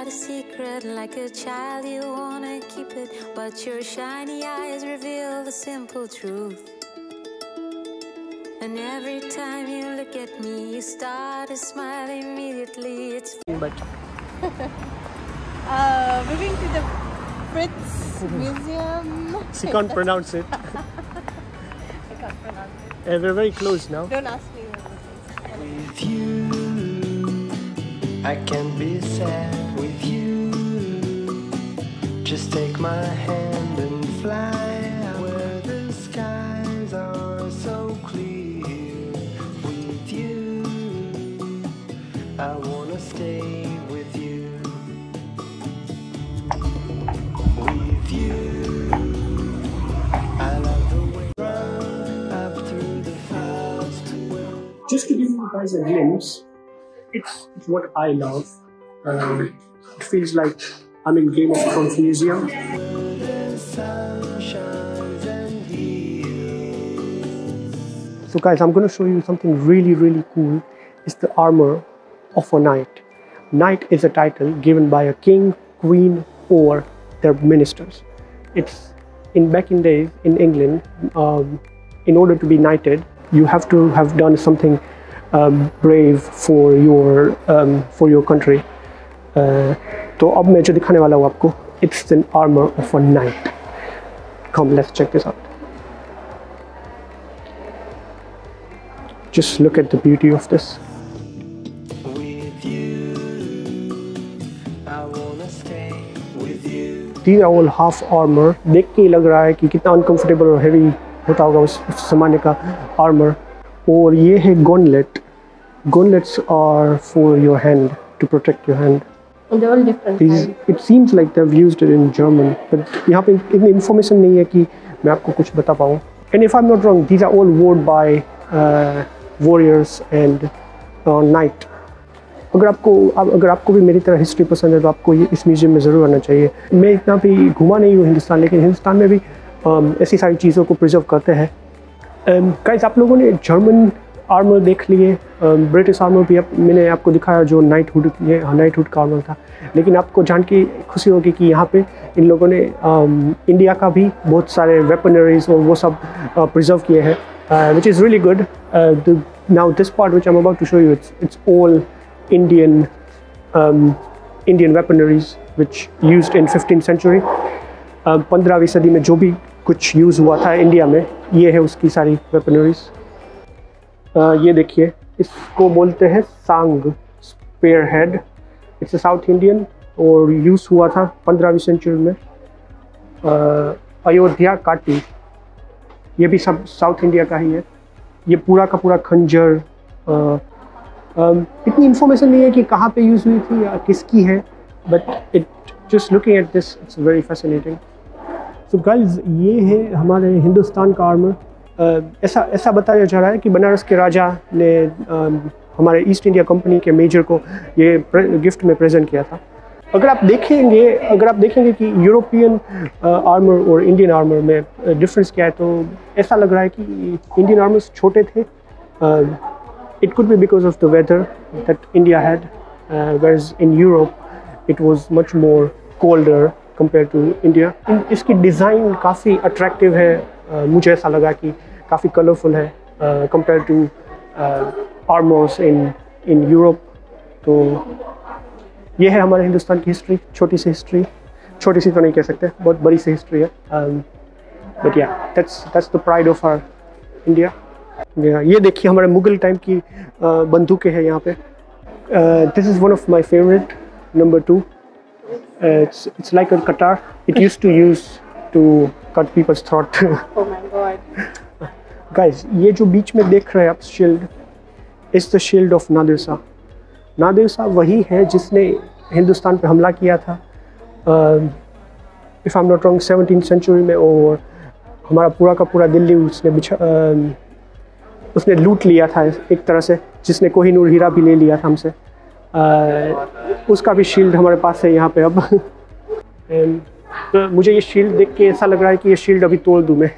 a secret like a child, you wanna keep it, but your shiny eyes reveal the simple truth. And every time you look at me, you start to smile immediately. It's moving to the Fritz Museum. She can't pronounce it. I can't pronounce it. And we're very close now. Don't ask me. With you, I can be sad with you. Just take my hand and fly where the skies are so clear. With you, I wanna stay with you. With you, I love the way you run up through the clouds to where. Just to give you guys a glimpse, it's what I love. It feels like I'm in Game of Thrones museum. So guys, I'm going to show you something really, really cool. It's the armor of a knight. Knight is a title given by a king, queen, or their ministers. It's back in days in England. In order to be knighted, you have to have done something brave for your country. तो अब मैं जो दिखाने वाला हूँ आपको, it's an armor of a knight. Come, let's check this out. Just look at the beauty of this. With you, I wanna stay with you. These are all half armor. देख के लग रहा है कि कितना uncomfortable और heavy होता होगा उस ज़माने का armor. और ये है gauntlet. Gauntlets are for your hand, to protect your hand. They're all different. It seems like they've used it in German, but यहाँ पे इतनी information नहीं है कि मैं आपको कुछ बता पाऊँ. And if I'm not wrong, these are all worn by warriors and knight. अगर आपको भी मेरी तरह हिस्ट्री पसंद है तो आपको इस म्यूजियम में ज़रूर आना चाहिए. मैं इतना भी घुमा नहीं हूँ हिंदुस्तान, लेकिन हिंदुस्तान में भी ऐसी सारी चीज़ों को प्रिजर्व करते हैं. गाइस, आप लोगों ने जर्मन आर्मर देख लिए, ब्रिटिश आर्मर भी मैंने आपको दिखाया जो नाइटहुड का आर्मर था. लेकिन आपको जान के खुशी होगी कि यहाँ पे इन लोगों ने इंडिया का भी बहुत सारे वेपनरीज और वो सब प्रिजर्व किए हैं, which is really good. Now this part which I'm about to show you, it's all Indian weaponaries which used in 15th century. 15वीं सदी में जो भी कुछ यूज़ हुआ था इंडिया में, ये है उसकी सारी वेपनरीज. ये देखिए, इसको बोलते हैं सांग spearhead. It's South Indian और यूज़ हुआ था 15वीं सेंचुरी में. अयोध्या काटी, ये भी सब साउथ इंडिया का ही है. ये पूरा का पूरा खंजर. इतनी इन्फॉर्मेशन नहीं है कि कहाँ पे यूज़ हुई थी या किसकी है, but it just looking at this it's very fascinating. So guys, ये है हमारे हिंदुस्तान का आर्मर. ऐसा बताया जा रहा है कि बनारस के राजा ने हमारे ईस्ट इंडिया कंपनी के मेजर को ये गिफ्ट में प्रेजेंट किया था. अगर आप देखेंगे कि यूरोपियन आर्मर और इंडियन आर्मर में डिफरेंस क्या है, तो ऐसा लग रहा है कि इंडियन आर्मर्स छोटे थे. It could be because of the whether that India had, whereas in Europe it was much more colder compared to India. इसकी डिज़ाइन काफ़ी अट्रैक्टिव है. मुझे ऐसा लगा कि काफ़ी कलरफुल है compared to armors in Europe. तो ये है हमारे हिंदुस्तान की हिस्ट्री. छोटी सी हिस्ट्री, छोटी सी तो नहीं कह सकते, बहुत बड़ी सी हिस्ट्री है. बट या that's the pride of our India. ये देखिए हमारे मुगल टाइम की बंदूकें हैं यहाँ पे. This is one of my favorite, number 2. It's like a Qatar. It used to use to cut people's throat. Oh my god. Guys, ये जो बीच में देख रहे हैं आप shield, it's the shield of Nadir Shah. Nadir Shah वही है जिसने हिंदुस्तान पे हमला किया था, if I'm not wrong, 17th century में. और हमारा पूरा का पूरा दिल्ली उसने लूट लिया था एक तरह से, जिसने कोहिनूर हीरा भी ले लिया था हमसे. उसका भी शील्ड हमारे पास है यहाँ पे अब. तो मुझे ये शील्ड देख के ऐसा लग रहा है कि ये शील्ड अभी तोड़ दूँ मैं,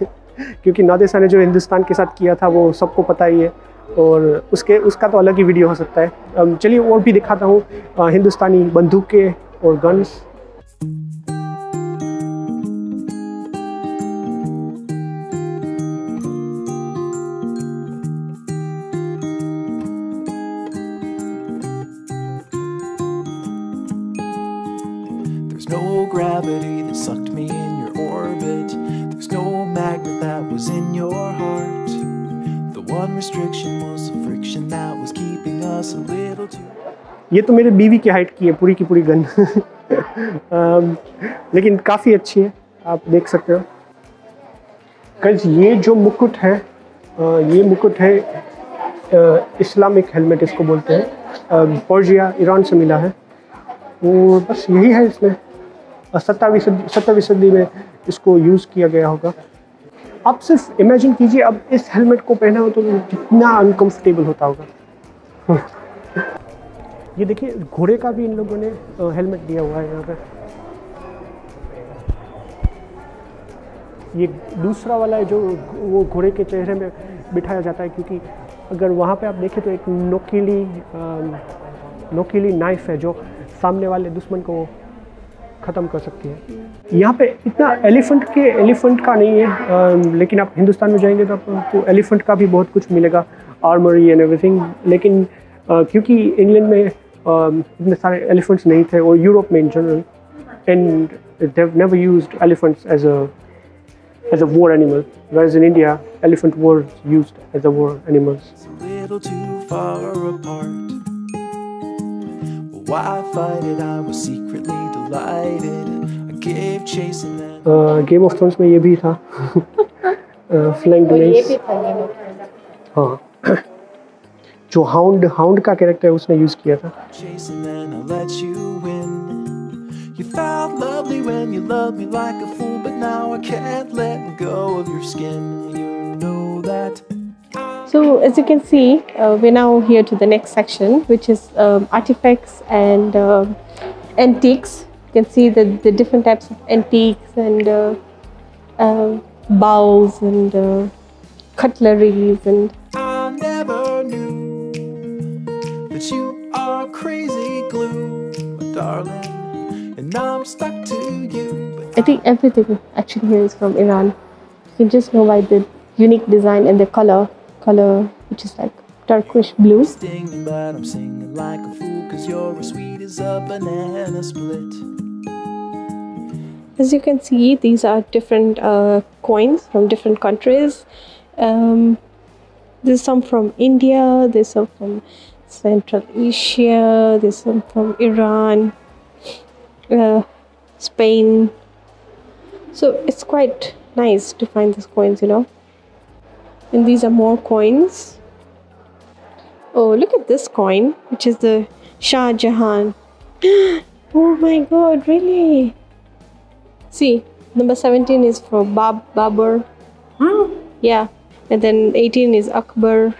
क्योंकि नादिर शाह ने जो हिंदुस्तान के साथ किया था वो सबको पता ही है, और उसका तो अलग ही वीडियो हो सकता है. चलिए और भी दिखाता हूँ हिंदुस्तानी बंदूकें और guns. There's no gravity that sucked me in your orbit. There's no magnet that was in your heart. The one restriction was the friction that was keeping us a little too. ये तो मेरे बीवी की height की है पूरी की पूरी गन। लेकिन काफ़ी अच्छी है, आप देख सकते हो। गाइस ये जो मुकुट है, ये मुकुट है इस्लामिक हेलमेट इसको बोलते हैं। पर्जिया ईरान से मिला है और बस यही है इसमें। 17वीं सदी में इसको यूज़ किया गया होगा। आप सिर्फ इमेजिन कीजिए अब इस हेलमेट को पहना हो तो कितना अनकंफर्टेबल होता होगा। ये देखिए घोड़े का भी इन लोगों ने हेलमेट दिया हुआ है यहाँ पे। ये दूसरा वाला है जो वो घोड़े के चेहरे में बिठाया जाता है, क्योंकि अगर वहाँ पे आप देखें तो एक नोकीली नाइफ है जो सामने वाले दुश्मन को ख़त्म कर सकती है। यहाँ पे इतना एलिफेंट का नहीं है, लेकिन आप हिंदुस्तान में जाएंगे तो आपको एलिफेंट का भी बहुत कुछ मिलेगा, आर्मरी एंड एवरीथिंग। लेकिन क्योंकि इंग्लैंड में इतने सारे एलिफेंट्स नहीं थे और यूरोप में in general, and they have never used elephants as a war animal, whereas in India elephant were used as a war animals. It's a little too far apart. Well, why fight it? I was secretly delighted. I gave chasing that. Game of Thrones में ये भी था। Flanked Mace। हाँ, जो hound का character है उसने use किया था। Chasing then I let you win. You felt lovely when you loved me like a fool, but now I can't let go of your skin. You know that. So as you can see, we're now here to the next section, which is artifacts and antiques. You can see the different types of antiques and bowls and cutleries and. I never knew that you are crazy glue, my darling. And I'm stuck to you. I think everything actually here is from Iran. You can just know by the unique design and the color, which is like turquoise blue. Stinging, but I'm singing like a fool, 'cause you're as sweet as a banana split. As you can see, these are different coins from different countries. There's some from India, there's some from Central Asia, there's some from Iran. Spain. So it's quite nice to find these coins, you know. And these are more coins. Oh, look at this coin, which is the Shah Jahan. Oh my god, really? See, number 17 is for Babur. Yeah. And then 18 is Akbar.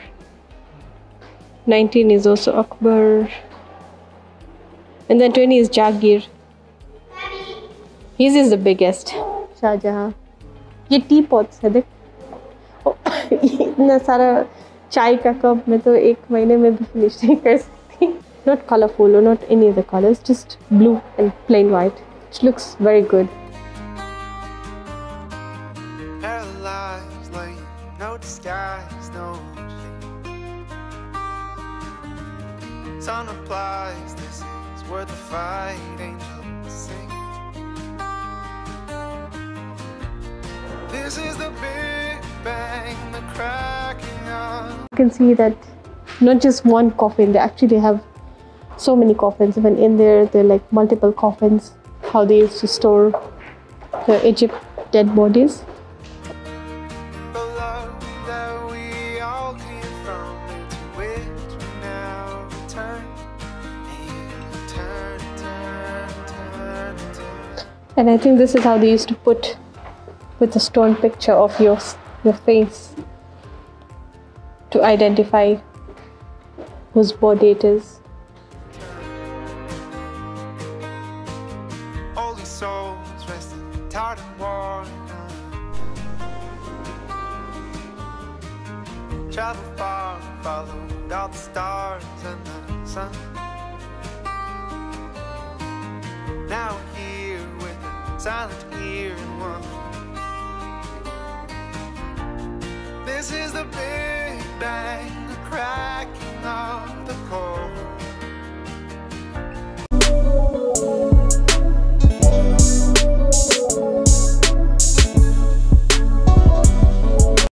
19 is also Akbar. And then 20 is Jagir. His is the biggest. Shah Jahan. ये T pots है देख। इतना सारा चाय का cup मैं तो एक महीने में भी फिनिश नहीं कर सकती। Not colorful or not any of the colors, just blue and plain white, which looks very good. Paralyzed like no disguise, no shame. Sun applies, this is worth the fight, angels sing. This is the Big Bang, the cracking of. You can see that not just one coffin, they actually have so many coffins. Even in there, they're like multiple coffins. How they used to store the Egypt dead bodies. The love that we all came from, into which we now return. And turn. And I think this is how they used to put with a stone picture of your face to identify whose body it is. Holy souls resting tired and worn. Travel far, followed all the stars and the sun. silent here in wonder. This is the Big Bang, the cry